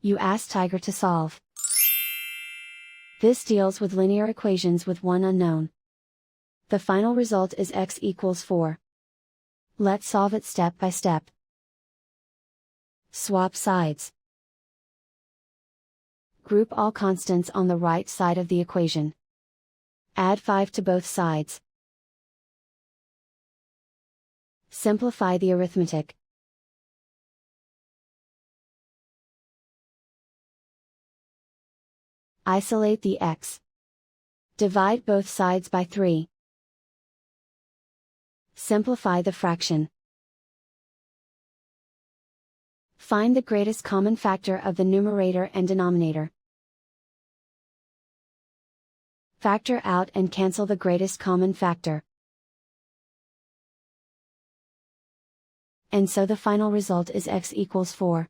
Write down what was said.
You ask Tiger to solve. This deals with linear equations with one unknown. The final result is x equals 4. Let's solve it step by step. Swap sides. Group all constants on the right side of the equation. Add 5 to both sides. Simplify the arithmetic. Isolate the x. Divide both sides by 3. Simplify the fraction. Find the greatest common factor of the numerator and denominator. Factor out and cancel the greatest common factor. And so the final result is x equals 4.